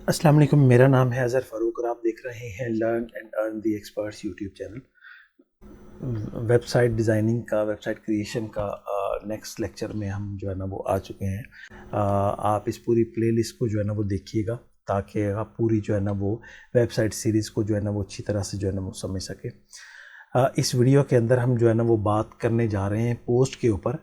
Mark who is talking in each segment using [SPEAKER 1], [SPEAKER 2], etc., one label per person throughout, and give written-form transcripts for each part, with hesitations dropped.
[SPEAKER 1] अस्सलाम वालेकुम। मेरा नाम है अज़हर फ़ारूक और आप देख रहे हैं learn and earn the experts YouTube channel. Website designing का, वेबसाइट क्रिएशन का नेक्स्ट लेक्चर में हम जो है ना वो आ चुके हैं। आप इस पूरी प्लेलिस्ट को जो है ना वो देखिएगा ताकि आप पूरी जो है ना वो वेबसाइट सीरीज़ को जो है ना वो अच्छी तरह से जो है ना वो समझ सके। इस वीडियो के अंदर हम जो है ना वो बात करने जा रहे हैं पोस्ट के ऊपर।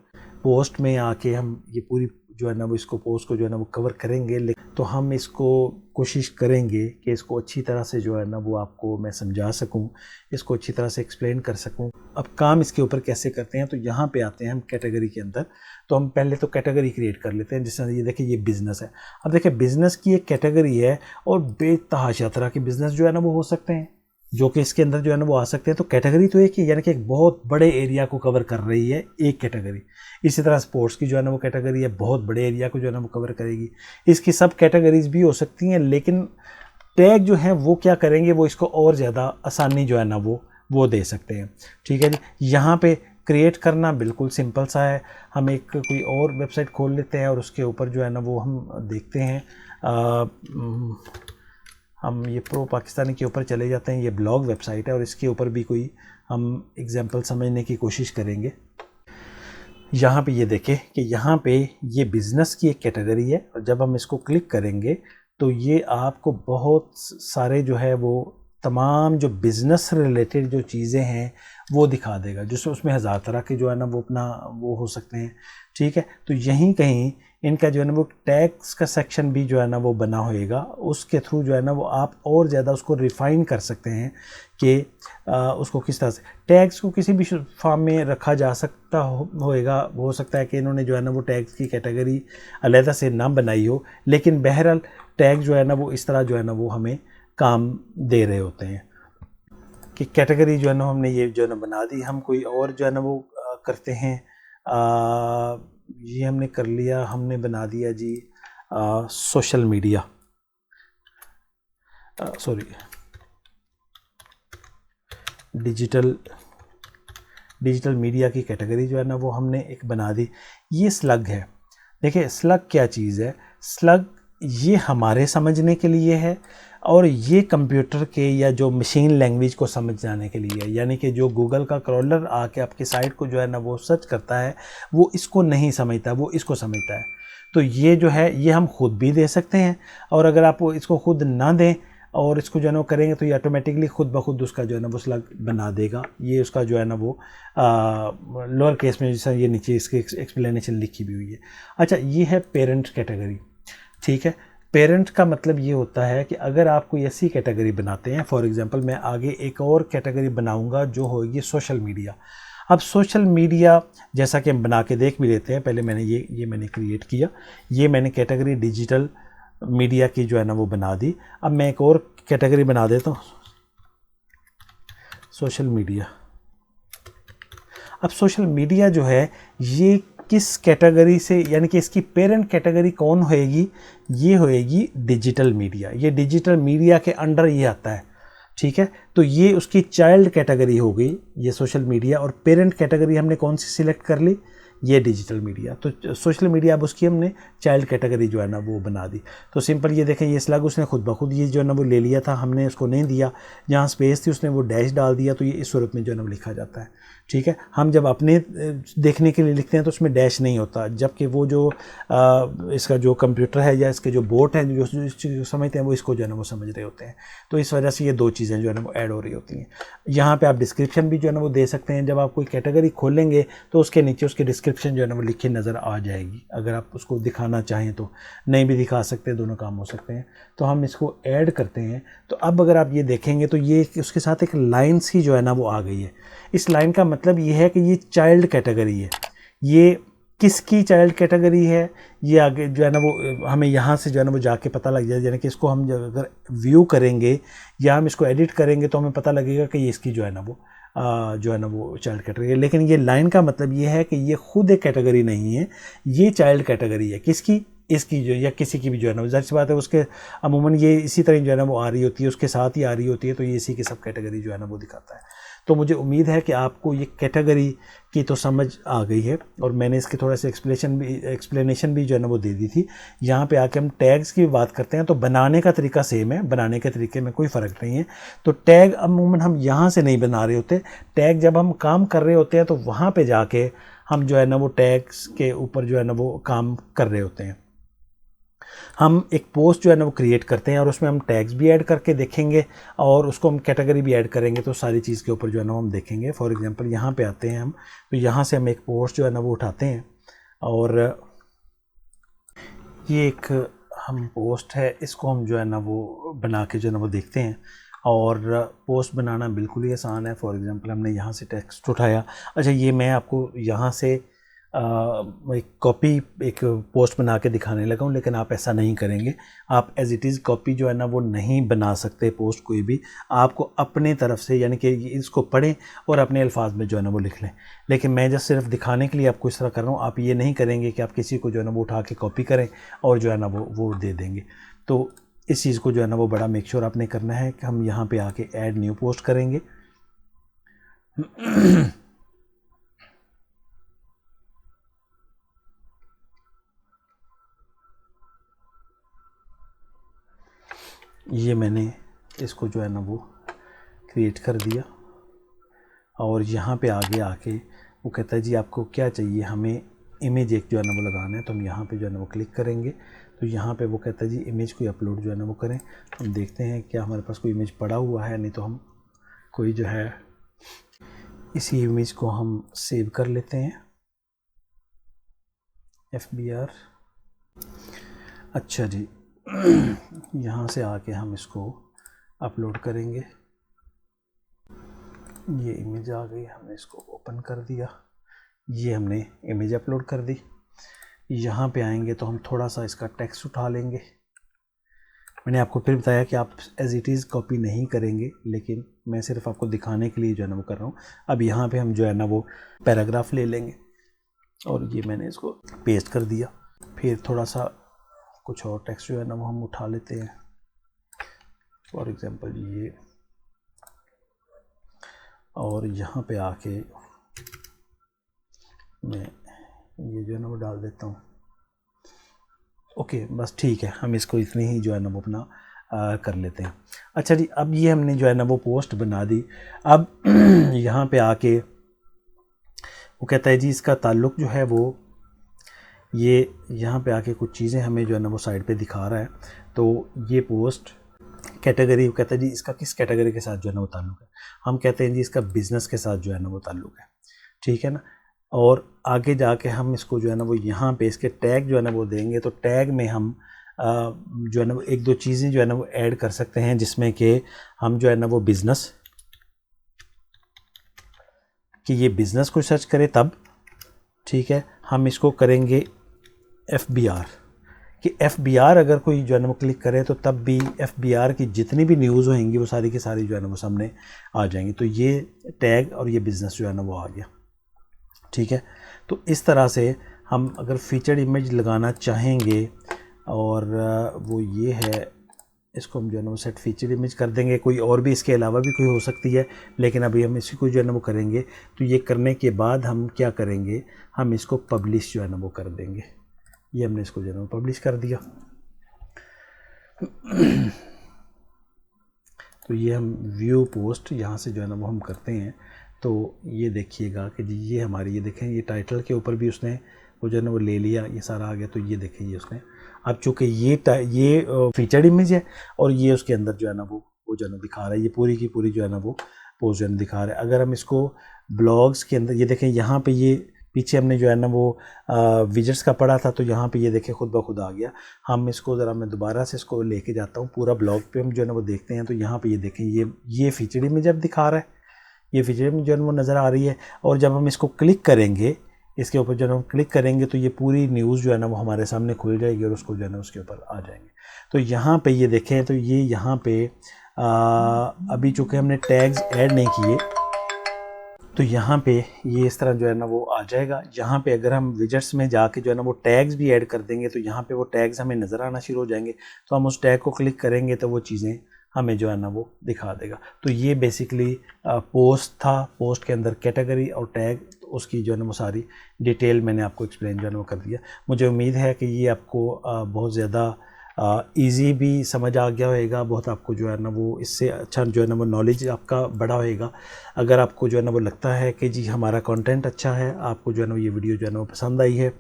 [SPEAKER 1] पोस्ट में आके हम ये पूरी जो है ना वो इसको पोस्ट को जो है ना वो कवर करेंगे, लेकिन तो हम इसको कोशिश करेंगे कि इसको अच्छी तरह से जो है ना वो आपको मैं समझा सकूं, इसको अच्छी तरह से एक्सप्लेन कर सकूं। अब काम इसके ऊपर कैसे करते हैं, तो यहाँ पे आते हैं हम कैटेगरी के अंदर। तो हम पहले तो कैटेगरी क्रिएट कर लेते हैं। जैसे ये देखिए, ये बिज़नेस है। अब देखिए, बिज़नेस की एक कैटेगरी है और बेतहाशा तरह के बिज़नेस जो है ना वो हो सकते हैं, जो कि इसके अंदर जो है ना वो आ सकते हैं। तो कैटेगरी तो एक ही, यानी कि एक बहुत बड़े एरिया को कवर कर रही है एक कैटेगरी। इसी तरह स्पोर्ट्स की जो है ना वो कैटेगरी है, बहुत बड़े एरिया को जो है ना वो कवर करेगी। इसकी सब कैटेगरीज भी हो सकती हैं, लेकिन टैग जो है वो क्या करेंगे, वो इसको और ज़्यादा आसानी जो है ना वो दे सकते हैं। ठीक है जी। यहाँ पे क्रिएट करना बिल्कुल सिंपल सा है। हम एक कोई और वेबसाइट खोल लेते हैं और उसके ऊपर जो है ना वो हम देखते हैं। हम ये प्रो पाकिस्तानी के ऊपर चले जाते हैं। ये ब्लॉग वेबसाइट है और इसके ऊपर भी कोई हम एग्जांपल समझने की कोशिश करेंगे। यहाँ पे ये देखें कि यहाँ पे ये बिज़नेस की एक कैटेगरी है और जब हम इसको क्लिक करेंगे तो ये आपको बहुत सारे जो है वो तमाम जो बिज़नेस रिलेटेड जो चीज़ें हैं वो दिखा देगा, जिसमें उसमें हज़ार तरह के जो है ना वो अपना वो हो सकते हैं। ठीक है। तो यहीं कहीं इनका जो है ना वो टैग्स का सेक्शन भी जो है ना वो बना होएगा। उसके थ्रू जो है ना वो आप और ज़्यादा उसको रिफ़ाइन कर सकते हैं कि उसको किस तरह से टैग्स को किसी भी फॉर्म में रखा जा सकता होएगा। हो सकता है कि इन्होंने जो है ना वो टैग्स की कैटेगरी अलहदा से ना बनाई हो, लेकिन बहरहाल टैग जो है ना वो इस तरह जो है ना वो हमें काम दे रहे होते हैं कि कैटेगरी जो है ना हमने ये जो है ना बना दी। हम कोई और जो है ना वो करते हैं। ये हमने कर लिया, हमने बना दिया जी social media, sorry digital media की कैटेगरी जो है ना वो हमने एक बना दी। ये स्लग है। देखिए स्लग क्या चीज़ है। स्लग ये हमारे समझने के लिए है और ये कंप्यूटर के या जो मशीन लैंग्वेज को समझ जाने के लिए है। यानी कि जो गूगल का क्रॉलर आके आपकी साइट को जो है ना वो सर्च करता है, वो इसको नहीं समझता, वो इसको समझता है। तो ये जो है ये हम खुद भी दे सकते हैं, और अगर आप इसको खुद ना दें और इसको जो है ना करेंगे तो ये ऑटोमेटिकली खुद ब खुद उसका जो है ना वो स्लग बना देगा। ये उसका जो है ना वो लोअर केस में जैसा ये नीचे इसकी एक्सप्लेनेशन लिखी भी हुई है। अच्छा, ये है पेरेंट कैटेगरी। ठीक है। पेरेंट का मतलब ये होता है कि अगर आप कोई ऐसी कैटेगरी बनाते हैं, फॉर एग्जांपल मैं आगे एक और कैटेगरी बनाऊंगा जो होगी सोशल मीडिया। अब सोशल मीडिया जैसा कि हम बना के देख भी लेते हैं। पहले मैंने ये मैंने क्रिएट किया, ये मैंने कैटेगरी डिजिटल मीडिया की जो है ना वो बना दी। अब मैं एक और कैटेगरी बना देता हूँ, सोशल मीडिया। अब सोशल मीडिया जो है ये किस कैटेगरी से, यानी कि इसकी पेरेंट कैटेगरी कौन होएगी, ये होएगी डिजिटल मीडिया। ये डिजिटल मीडिया के अंडर ये आता है। ठीक है। तो ये उसकी चाइल्ड कैटेगरी हो गई ये सोशल मीडिया, और पेरेंट कैटेगरी हमने कौन सी सिलेक्ट कर ली, ये डिजिटल मीडिया। तो सोशल मीडिया अब उसकी हमने चाइल्ड कैटेगरी जो है ना वो बना दी। तो सिंपल ये देखें, ये स्लग उसने खुद ब खुद ये जो है ना वो ले लिया था, हमने उसको नहीं दिया। जहाँ स्पेस थी उसने वो डैश डाल दिया, तो ये इस सूरत में जो है ना वो लिखा जाता है। ठीक है। हम जब अपने देखने के लिए लिखते हैं तो उसमें डैश नहीं होता, जबकि वो जो इसका जो कंप्यूटर है या इसके जो बोट हैं जो समझते हैं वो इसको जो है ना वो समझ रहे होते हैं। तो इस वजह से ये दो चीज़ें जो है ना वो ऐड हो रही होती हैं। यहाँ पे आप डिस्क्रिप्शन भी जो है ना वो दे सकते हैं। जब आप कोई कैटेगरी खोलेंगे तो उसके नीचे उसकी डिस्क्रिप्शन जो है ना वो लिखी नज़र आ जाएगी। अगर आप उसको दिखाना चाहें तो, नहीं भी दिखा सकते, दोनों काम हो सकते हैं। तो हम इसको ऐड करते हैं। तो अब अगर आप ये देखेंगे तो ये उसके साथ एक लाइन सी जो है ना वो आ गई है। इस लाइन का मतलब ये है कि ये चाइल्ड कैटेगरी है। ये किसकी चाइल्ड कैटेगरी है, ये आगे जो है ना वो हमें यहाँ से जो है ना वो जाके पता लग जाए। यानी कि इसको हम अगर व्यू करेंगे या हम इसको एडिट करेंगे तो हमें पता लगेगा कि ये इसकी जो है ना वो चाइल्ड कैटेगरी है। लेकिन ये लाइन का मतलब ये है कि ये खुद एक कैटेगरी नहीं है, ये चाइल्ड कैटेगरी है। किसकी, इसकी जो, या किसी की भी जो है ना, जाहिर सी बात है उसके अमूमन ये इसी तरह जो है ना वो आ रही होती है, उसके साथ ही आ रही होती है, तो ये इसी की सब कैटेगरी जो है ना वो दिखाता है। तो मुझे उम्मीद है कि आपको ये कैटेगरी की तो समझ आ गई है, और मैंने इसकी थोड़ा सा एक्सप्लेनेशन भी जो है ना वो दे दी थी। यहाँ पे आके हम टैग्स की बात करते हैं, तो बनाने का तरीका सेम है, बनाने के तरीके में कोई फ़र्क नहीं है। तो टैग अमूमन हम यहाँ से नहीं बना रहे होते, टैग जब हम काम कर रहे होते हैं तो वहाँ पे जाके हम जो है ना वो टैग्स के ऊपर जो है ना वो काम कर रहे होते हैं। हम एक पोस्ट जो है ना वो क्रिएट करते हैं और उसमें हम टैग्स भी ऐड करके देखेंगे और उसको हम कैटेगरी भी ऐड करेंगे, तो सारी चीज़ के ऊपर जो है ना हम देखेंगे। फॉर एग्जांपल यहाँ पे आते हैं हम, तो यहाँ से हम एक पोस्ट जो है ना वो उठाते हैं और ये एक हम पोस्ट है, इसको हम जो है ना वो बना के जो है ना वो देखते हैं। और पोस्ट बनाना बिल्कुल ही आसान है। फॉर एग्जांपल हमने यहाँ से टेक्स्ट उठाया। अच्छा, ये मैं आपको यहाँ से एक कॉपी एक पोस्ट बना के दिखाने लगा हूँ, लेकिन आप ऐसा नहीं करेंगे। आप एज इट इज़ कॉपी जो है ना वो नहीं बना सकते पोस्ट कोई भी। आपको अपने तरफ से, यानी कि इसको पढ़ें और अपने अल्फाज में जो है ना वो लिख लें। लेकिन मैं जस्ट सिर्फ दिखाने के लिए आपको इस तरह कर रहा हूँ। आप ये नहीं करेंगे कि आप किसी को जो है ना वो उठा के कॉपी करें और जो है ना वो दे देंगे। तो इस चीज़ को जो है ना वो बड़ा मेक श्योर आपने करना है कि हम यहाँ पे आके ऐड न्यू पोस्ट करेंगे। ये मैंने इसको जो है ना वो क्रिएट कर दिया और यहाँ पे आगे आके वो कहता है जी आपको क्या चाहिए, हमें इमेज एक जो है ना वो लगाना है। तो हम यहाँ पे जो है ना वो क्लिक करेंगे, तो यहाँ पे वो कहता है जी इमेज कोई अपलोड जो है ना वो करें। हम देखते हैं क्या हमारे पास कोई इमेज पड़ा हुआ है, नहीं तो हम कोई जो है इसी इमेज को हम सेव कर लेते हैं FBR। अच्छा जी, यहाँ से आके हम इसको अपलोड करेंगे। ये इमेज आ गई, हमने इसको ओपन कर दिया, ये हमने इमेज अपलोड कर दी। यहाँ पे आएंगे तो हम थोड़ा सा इसका टेक्स्ट उठा लेंगे। मैंने आपको फिर बताया कि आप एज इट इज़ कॉपी नहीं करेंगे, लेकिन मैं सिर्फ आपको दिखाने के लिए जो है ना वो कर रहा हूँ। अब यहाँ पे हम जो है ना वो पैराग्राफ ले लेंगे और ये मैंने इसको पेस्ट कर दिया। फिर थोड़ा सा कुछ और टेक्स्ट जो है ना वो हम उठा लेते हैं। फॉर एग्जांपल ये, और यहाँ पे आके मैं ये जो है ना वो डाल देता हूँ। ओके, बस ठीक है, हम इसको इतनी ही जो है ना वो अपना कर लेते हैं। अच्छा जी, अब ये हमने जो है ना वो पोस्ट बना दी। अब यहाँ पे आके वो कहता है जी इसका ताल्लुक़ जो है वो ये यहाँ पे आके कुछ चीज़ें हमें जो है ना वो साइड पे दिखा रहा है। तो ये पोस्ट कैटेगरी, वो कहता है जी इसका किस कैटेगरी के साथ जो है ना वो ताल्लुक़ है। हम कहते हैं जी इसका बिज़नेस के साथ जो है ना वो ताल्लुक़ है, ठीक है ना। और आगे जाके हम इसको जो है ना वो यहाँ पे इसके टैग जो है ना वो देंगे। तो टैग में हम जो है ना वो एक दो चीज़ें जो है ना वो ऐड कर सकते हैं, जिसमें कि हम जो है ना वो बिज़नेस, कि ये बिज़नेस को सर्च करें तब, ठीक है। हम इसको करेंगे FBR, कि FBR अगर कोई जो है ना वो क्लिक करे तो तब भी FBR की जितनी भी न्यूज़ होंगी वो सारी की सारी जो है ना वो सामने आ जाएंगी। तो ये टैग और ये बिज़नेस जो है ना वो आ गया, ठीक है। तो इस तरह से हम अगर फीचर्ड इमेज लगाना चाहेंगे, और वो ये है, इसको हम जो है ना वो सेट फीचर्ड इमेज कर देंगे। कोई और भी इसके अलावा भी कोई हो सकती है, लेकिन अभी हम इसी को जो है ना वो करेंगे। तो ये करने के बाद हम क्या करेंगे, हम इसको पब्लिश जो है ना वो कर देंगे। ये हमने इसको जो है ना वो पब्लिश कर दिया। तो ये हम व्यू पोस्ट यहाँ से जो है ना वो हम करते हैं। तो ये देखिएगा कि जी ये हमारी, ये देखें ये टाइटल के ऊपर भी उसने वो जो है ना वो ले लिया, ये सारा आ गया। तो ये देखें ये उसने, अब चूँकि ये फीचर्ड इमेज है और ये उसके अंदर जो है ना वो जो है ना दिखा रहा है, ये पूरी की पूरी जो है ना वो पोस्ट जो है ना दिखा रहा है। अगर हम इसको ब्लॉग्स के अंदर, ये देखें यहाँ पे ये पीछे हमने जो है ना वो विजेट्स का पढ़ा था, तो यहाँ पे ये देखें खुद ब खुद आ गया। हम इसको ज़रा, मैं दोबारा से इसको लेके जाता हूँ पूरा ब्लॉग पे, हम जो है ना वो देखते हैं। तो यहाँ पे ये देखें ये फीचर्ड इमेज अब दिखा रहा है, ये फीचर्ड इमेज जो है वो नज़र आ रही है। और जब हम इसको क्लिक करेंगे, इसके ऊपर जो है हम क्लिक करेंगे, तो ये पूरी न्यूज़ जो है ना वो हमारे सामने खुल जाएगी और उसको जो है ना उसके ऊपर आ जाएंगे। तो यहाँ पे ये देखें, तो ये यहाँ पे अभी चूँकि हमने टैग्स ऐड नहीं किए, तो यहाँ पे ये इस तरह जो है ना वो आ जाएगा। यहाँ पे अगर हम विजेट्स में जाके जो है ना वो टैग्स भी ऐड कर देंगे, तो यहाँ पे वो टैग्स हमें नज़र आना शुरू हो जाएंगे। तो हम उस टैग को क्लिक करेंगे तो वो चीज़ें हमें जो है ना वो दिखा देगा। तो ये बेसिकली पोस्ट था, पोस्ट के अंदर कैटेगरी और टैग, तो उसकी जो है ना वो सारी डिटेल मैंने आपको एक्सप्लेन जो है ना वो कर दिया। मुझे उम्मीद है कि ये आपको बहुत ज़्यादा इजी भी समझ आ गया होगा, बहुत आपको जो है ना वो इससे अच्छा जो है ना वो नॉलेज आपका बड़ा होएगा। अगर आपको जो है ना वो लगता है कि जी हमारा कंटेंट अच्छा है, आपको जो है ना ये वीडियो जो है ना वो पसंद आई है,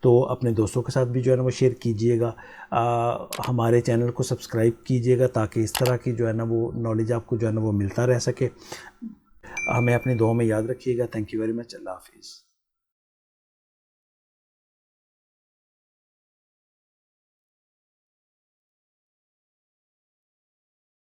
[SPEAKER 1] तो अपने दोस्तों के साथ भी जो है ना वो शेयर कीजिएगा। हमारे चैनल को सब्सक्राइब कीजिएगा ताकि इस तरह की जो है ना वो नॉलेज आपको जो है ना वो मिलता रह सके। हमें अपनी दुआ में याद रखिएगा। Thank you very much. अल्लाह हाफिज़।